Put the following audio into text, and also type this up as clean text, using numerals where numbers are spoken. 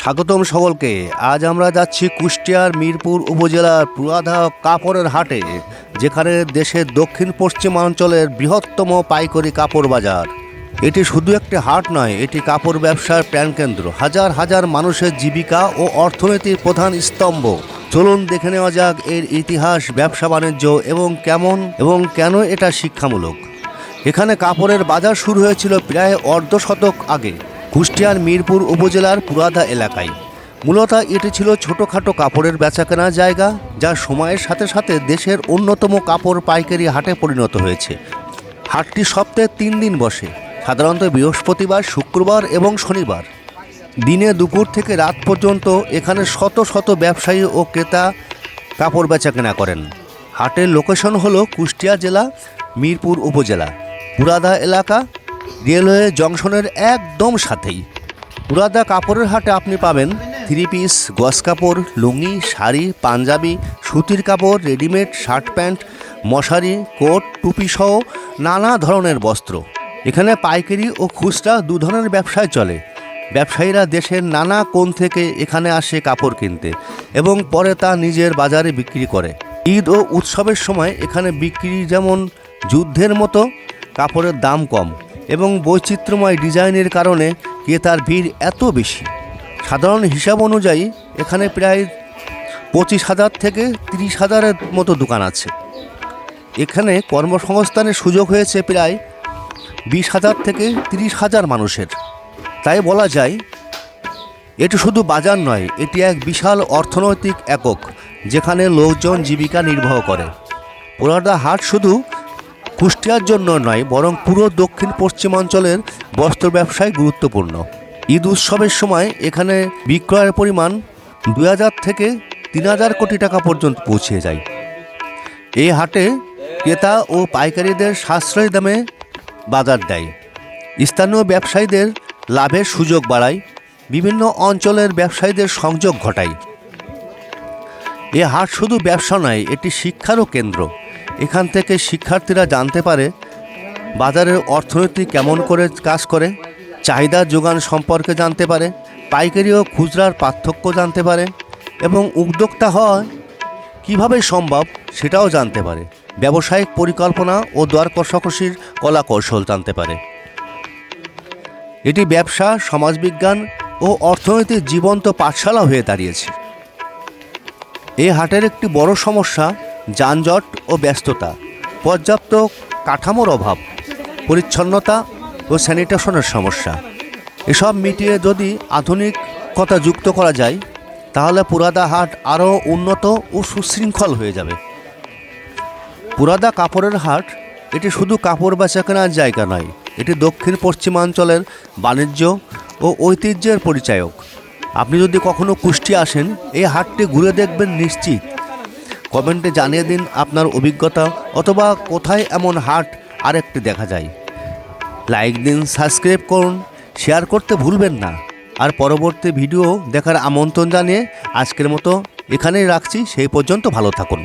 স্বাগতম সকলকে। আজ আমরা যাচ্ছি কুষ্টিয়ার মিরপুর উপজেলার পুরাধা কাপড়ের হাটে, যেখানে দেশের দক্ষিণ পশ্চিমাঞ্চলের বৃহত্তম পাইকারি কাপড় বাজার। এটি শুধু একটি হাট নয়, এটি কাপড় ব্যবসার প্রাণকেন্দ্র, হাজার হাজার মানুষের জীবিকা ও অর্থনীতির প্রধান স্তম্ভ। চলুন দেখে নেওয়া যাক এর ইতিহাস, ব্যবসা বাণিজ্য এবং কেন এটা শিক্ষামূলক। এখানে কাপড়ের বাজার শুরু হয়েছিল প্রায় অর্ধ শতক আগে কুষ্টিয়ার মিরপুর উপজেলার পুরাধা এলাকায়। মূলত এটি ছিল ছোটোখাটো কাপড়ের বেচাকেনা জায়গা, যা সময়ের সাথে সাথে দেশের অন্যতম কাপড় পাইকারি হাটে পরিণত হয়েছে। হাটটি সপ্তাহে 3 দিন বসে, সাধারণত বৃহস্পতিবার, শুক্রবার এবং শনিবার। দিনে দুপুর থেকে রাত পর্যন্ত এখানে শত শত ব্যবসায়ী ও ক্রেতা কাপড় বেচাকেনা করেন। হাটের লোকেশন হলো কুষ্টিয়া জেলা, মিরপুর উপজেলা, পুরাধা এলাকা, রেলওয়ে জংশনের একদম সাথেই। পুরাধা কাপড়ের হাটে আপনি পাবেন 3 পিস, গস কাপড়, লুঙ্গি, শাড়ি, পাঞ্জাবি, সুতির কাপড়, রেডিমেড, শার্ট প্যান্ট, মশারি, কোট, টুপি সহ নানা ধরনের বস্ত্র। এখানে পাইকারি ও খুচরা 2 ধরনের ব্যবসায় চলে। ব্যবসায়ীরা দেশের নানা কোণ থেকে এখানে আসে কাপড় কিনতে এবং পরে তা নিজের বাজারে বিক্রি করে। ঈদ ও উৎসবের সময় এখানে বিক্রি যেমন যুদ্ধের মতো। কাপড়ের দাম কম এবং বৈচিত্র্যময় ডিজাইনের কারণে ক্রেতার ভিড় এত বেশি। সাধারণ হিসাব অনুযায়ী এখানে প্রায় 25,000 থেকে 30,000-এর মতো দোকান আছে। এখানে কর্মসংস্থানের সুযোগ হয়েছে প্রায় 20,000 থেকে 30,000 মানুষের। তাই বলা যায় এটি শুধু বাজার নয়, এটি এক বিশাল অর্থনৈতিক একক, যেখানে লোকজন জীবিকা নির্বাহ করে। পুরাধা হাট শুধু কুষ্টিয়ার জন্য নয়, বরং পুরো দক্ষিণ পশ্চিমাঞ্চলের বস্ত্র ব্যবসায় গুরুত্বপূর্ণ। ঈদ উৎসবের সময় এখানে বিক্রয়ের পরিমাণ 2,000 থেকে 3,000 কোটি টাকা পর্যন্ত পৌঁছে যায়। এই হাটে ক্রেতা ও পাইকারীদের সাশ্রয়ী দামে বাজার দেয়, স্থানীয় ব্যবসায়ীদের লাভের সুযোগ বাড়ায়, বিভিন্ন অঞ্চলের ব্যবসায়ীদের সংযোগ ঘটায়। এ হাট শুধু ব্যবসা নয়, এটি শিক্ষারও কেন্দ্র। এখান থেকে শিক্ষার্থীরা জানতে পারে বাজারের অর্থনীতি কেমন করে কাজ করে, চাহিদা যোগান সম্পর্কে জানতে পারে, পাইকারি ও খুচরার পার্থক্য জানতে পারে এবং উদ্যোক্তা হওয়া কীভাবে সম্ভব সেটাও জানতে পারে। ব্যবসায়িক পরিকল্পনা ও দর কষাকষির কলা কৌশল জানতে পারে। এটি ব্যবসা, সমাজবিজ্ঞান ও অর্থনীতির জীবন্ত পাঠশালা হয়ে দাঁড়িয়েছে। এই হাটের একটি বড় সমস্যা যানজট ও ব্যস্ততা, পর্যাপ্ত কাঠামোর অভাব, পরিচ্ছন্নতা ও স্যানিটেশনের সমস্যা। এসব মিটিয়ে যদি আধুনিকতা যুক্ত করা যায়, তাহলে পুরাধা হাট আরও উন্নত ও সুশৃঙ্খল হয়ে যাবে। পুরাধা কাপড়ের হাট এটি শুধু কাপড় বেচাকেনার জায়গা নয়, এটি দক্ষিণ পশ্চিমাঞ্চলের বাণিজ্য ও ঐতিহ্যের পরিচায়ক। আপনি যদি কখনো কুষ্টিয়া আসেন, এই হাটটি ঘুরে দেখবেন নিশ্চিত। কমেন্টে জানিয়ে দিন আপনার অভিজ্ঞতা, অথবা কোথায় এমন হাট আরেকটি দেখা যায়। লাইক দিন, সাবস্ক্রাইব করুন, শেয়ার করতে ভুলবেন না। আর পরবর্তী ভিডিও দেখার আমন্ত্রণ জানিয়ে আজকের মতো এখানেই রাখছি। সেই পর্যন্ত ভালো থাকুন।